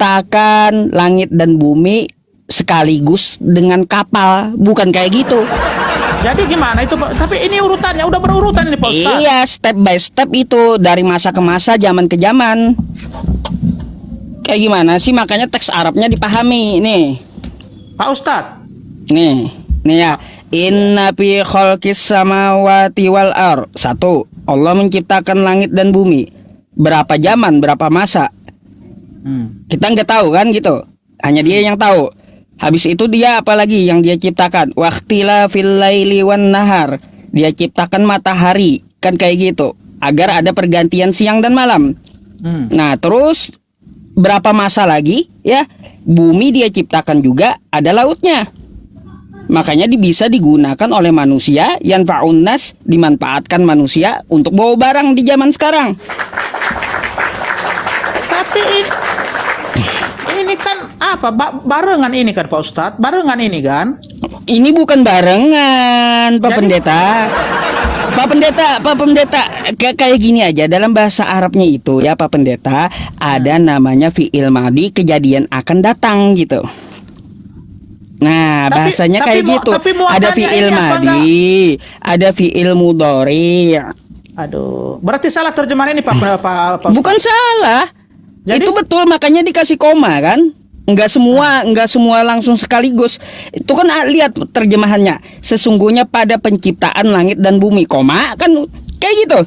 menciptakan langit dan bumi sekaligus dengan kapal, bukan kayak gitu. Jadi gimana itu Pak? Tapi ini urutannya udah berurutan ini Pak Ustadz. Iya, step by step itu, dari masa ke masa, zaman ke zaman. Kayak gimana sih, makanya teks Arabnya dipahami nih. Pak Ustadz. Nih ya. Inna fi khalqis samawati wal ar. 1. Allah menciptakan langit dan bumi. Berapa zaman, berapa masa? Kita nggak tahu kan gitu. Hanya dia yang tahu. Habis itu dia apalagi yang dia ciptakan? Waqtila fil laili wan nahar. Dia ciptakan matahari, kan kayak gitu. Agar ada pergantian siang dan malam. Nah, terus berapa masa lagi ya? Bumi dia ciptakan juga, ada lautnya. Makanya bisa digunakan oleh manusia, yanfa'un nas, dimanfaatkan manusia untuk bawa barang di zaman sekarang. Tapi ini kan apa? Barengan ini kan Pak Ustadz? Barengan ini kan? Ini bukan barengan, Pak Pendeta. Pak Pendeta, kayak gini aja. Dalam bahasa Arabnya itu ya Pak Pendeta, ada namanya fi'il madi, kejadian akan datang gitu. Nah, bahasanya kayak gitu. Ada fi'il madi, ada fi'il mudhari. Aduh, berarti salah terjemahan ini Pak Bukan salah. Jadi? Itu betul, makanya dikasih koma kan? Enggak semua langsung sekaligus. Itu kan lihat terjemahannya. Sesungguhnya pada penciptaan langit dan bumi, koma kan kayak gitu.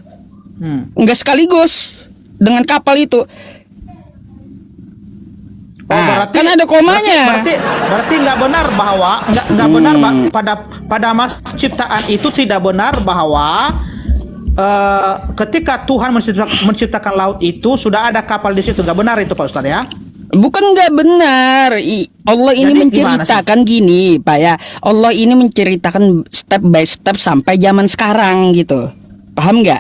Enggak sekaligus dengan kapal itu. Berarti kan ada komanya. Berarti nggak benar bahwa pada masa ciptaan itu tidak benar bahwa ketika Tuhan menciptakan laut itu sudah ada kapal di situ. Nggak benar itu Pak Ustadz ya? Bukan nggak benar. Allah ini menceritakan gini Pak ya. Allah ini menceritakan step by step sampai zaman sekarang gitu. Paham nggak?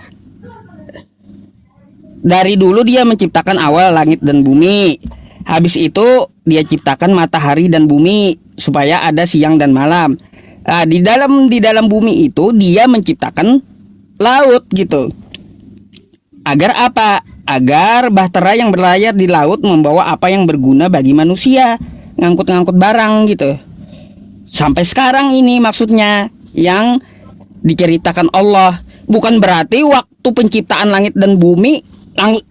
Dari dulu dia menciptakan awal langit dan bumi. Habis itu dia ciptakan matahari dan bumi supaya ada siang dan malam. Nah, di dalam bumi itu dia menciptakan laut gitu. Agar apa? Agar bahtera yang berlayar di laut membawa apa yang berguna bagi manusia, ngangkut-ngangkut barang gitu. Sampai sekarang ini maksudnya yang diceritakan Allah. Bukan berarti waktu penciptaan langit dan bumi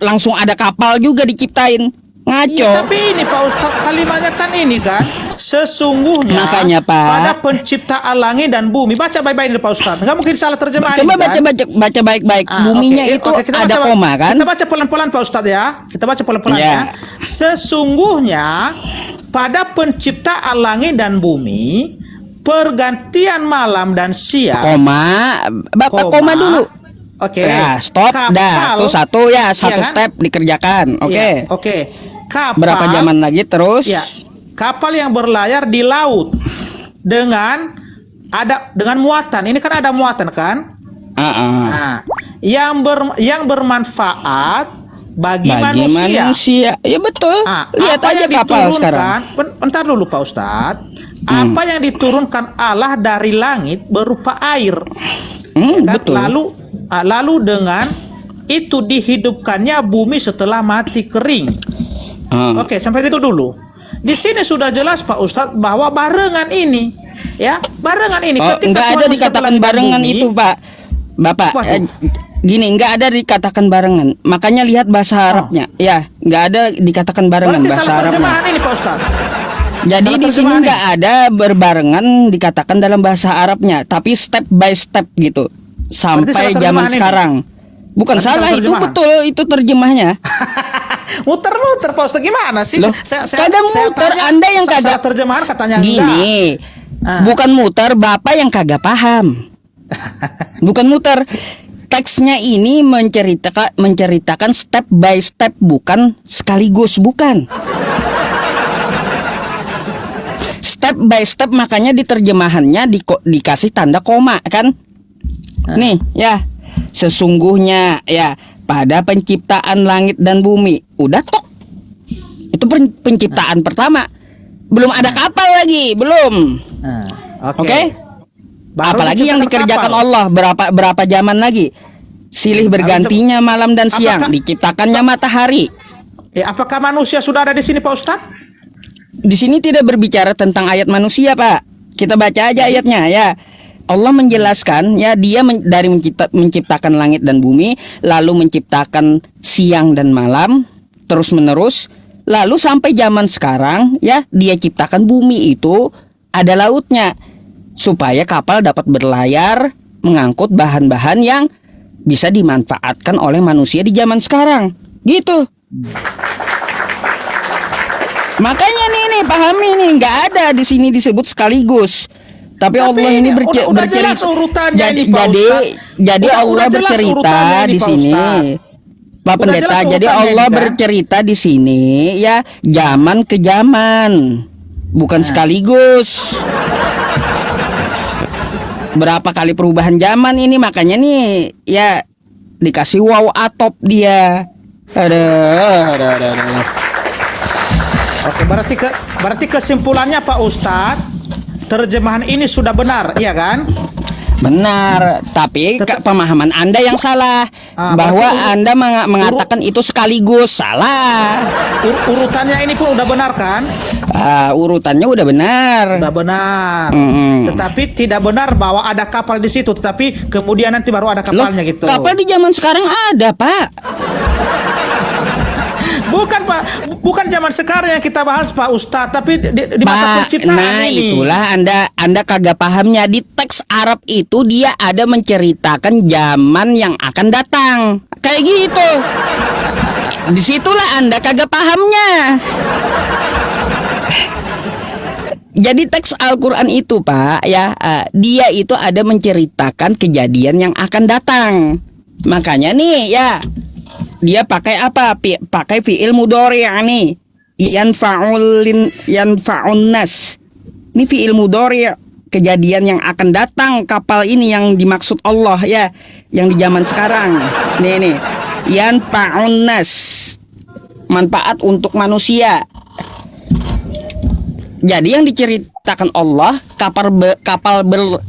langsung ada kapal juga diciptain. Ngaco. Iya, tapi ini Pak Ustadz kalimatnya kan ini kan sesungguhnya makanya, Pak, pada penciptaan langit dan bumi. Baca baik-baik ini Pak Ustadz. Nggak mungkin salah terjemahan. Coba kan? baca baik-baik. Buminya itu ada koma kan? Kita baca pelan-pelan Pak Ustadz ya. Kita baca pelan-pelan ya. Sesungguhnya pada penciptaan langit dan bumi, pergantian malam dan siang. Koma. Bapak koma dulu. Oke. Ya, stop. Dah, tuh satu ya, satu kan? step dikerjakan. Oke. Oke. Kapal, berapa zaman lagi terus? Ya, kapal yang berlayar di laut dengan muatan. Ini kan ada muatan kan? Nah, yang bermanfaat bagi manusia. Ya betul. Lihat apa aja yang kapal sekarang. Bentar dulu Pak Ustadz. Apa yang diturunkan Allah dari langit berupa air. Kan? Betul. Lalu dengan itu dihidupkannya bumi setelah mati kering. Oke, sampai itu dulu. Di sini sudah jelas Pak Ustadz bahwa barengan ini, ya, barengan ini. Nggak ada dikatakan barengan bumi, itu Pak, Bapak. Gini, nggak ada dikatakan barengan. Makanya lihat bahasa Arabnya, ya, nggak ada dikatakan barengan. Berarti bahasa Arabnya. Ini Pak Ustadz. Jadi di sini nggak ada berbarengan dikatakan dalam bahasa Arabnya, tapi step by step gitu sampai zaman sekarang. Bukan salah, itu betul, itu terjemahnya. Muter-muter Pak Ustadz, gimana sih? Kagak muter, Anda yang kagak terjemahan katanya gini. Bukan muter, Bapak yang kagak paham. Bukan muter. Teksnya ini menceritakan step by step, bukan sekaligus, bukan. Step by step, makanya di terjemahannya dikasih tanda koma kan? Nih ya, sesungguhnya ya pada penciptaan langit dan bumi. Udah tok. Itu penciptaan pertama. Belum ada kapal lagi, belum. Oke. Apalagi yang dikerjakan kapal. Allah berapa zaman lagi? Silih bergantinya malam dan siang, diciptakannya matahari. Apakah manusia sudah ada di sini Pak Ustadz? Di sini tidak berbicara tentang ayat manusia, Pak. Kita baca aja ayatnya ya. Allah menjelaskan ya, dia dari menciptakan langit dan bumi, lalu menciptakan siang dan malam terus menerus, lalu sampai zaman sekarang ya, dia ciptakan bumi itu ada lautnya supaya kapal dapat berlayar mengangkut bahan-bahan yang bisa dimanfaatkan oleh manusia di zaman sekarang. Gitu. Makanya nih pahami nih, nggak ada di sini disebut sekaligus. Tapi Allah ini udah jelas bercerita. urutannya Jadi, ini, Pak Ustadz. jadi Udah Allah jelas bercerita urutannya ini, di Pak sini. Ustadz. Pak Pendeta, jelas jadi urutannya Allah ini, kan? bercerita di sini ya, zaman ke zaman, bukan sekaligus. Berapa kali perubahan zaman ini, makanya nih ya dikasih waw atop dia. Aduh. Oke, berarti kesimpulannya Pak Ustadz, terjemahan ini sudah benar, iya kan? Benar, tapi pemahaman Anda yang salah, bahwa Anda mengatakan itu sekaligus. Salah. Urutannya ini pun udah benar kan? Urutannya udah benar. Udah benar. Tetapi tidak benar bahwa ada kapal di situ, tetapi kemudian nanti baru ada kapalnya. Loh, gitu. Kapal di zaman sekarang ada, Pak. Bukan Pak, bukan zaman sekarang yang kita bahas Pak Ustadz, tapi di masa penciptaan nah ini. Itulah Anda kagak pahamnya. Di teks Arab itu dia ada menceritakan zaman yang akan datang, kayak gitu. Disitulah Anda kagak pahamnya. Jadi teks Al-Quran itu Pak ya, dia itu ada menceritakan kejadian yang akan datang. Makanya nih ya, dia pakai apa? Pakai fi'il mudhari' nih. Yanfa'un nas. Ini fi'il mudhari', kejadian yang akan datang, kapal ini yang dimaksud Allah ya, yang di zaman sekarang. Nih. Yanfa'un nas. Manfaat untuk manusia. Jadi yang diceritakan Allah kapal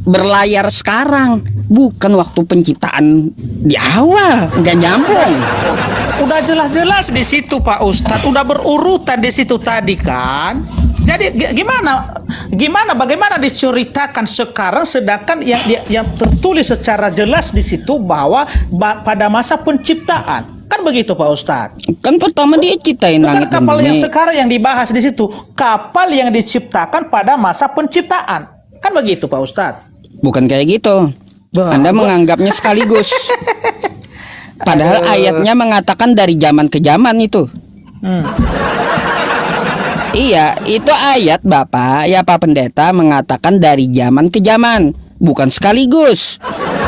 berlayar sekarang, bukan waktu penciptaan di awal. Nggak nyambung. Udah jelas-jelas di situ Pak Ustadz, udah berurutan di situ tadi kan. Jadi bagaimana diceritakan sekarang, sedangkan yang tertulis secara jelas di situ bahwa pada masa penciptaan. Kan begitu Pak Ustadz. Kan pertama dia ciptain langit dan kapal bumi. yang sekarang yang dibahas di situ, kapal yang diciptakan pada masa penciptaan. Kan begitu Pak Ustadz. Bukan kayak gitu. Anda menganggapnya sekaligus. Padahal ayatnya mengatakan dari zaman ke zaman itu. Iya, itu ayat Bapak ya Pak Pendeta mengatakan dari zaman ke zaman, bukan sekaligus.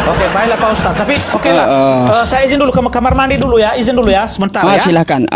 Oke, baiklah Pak Ustadz. Tapi oke lah. Saya izin dulu ke kamar mandi dulu ya. Izin dulu ya, sebentar ya. Silakan.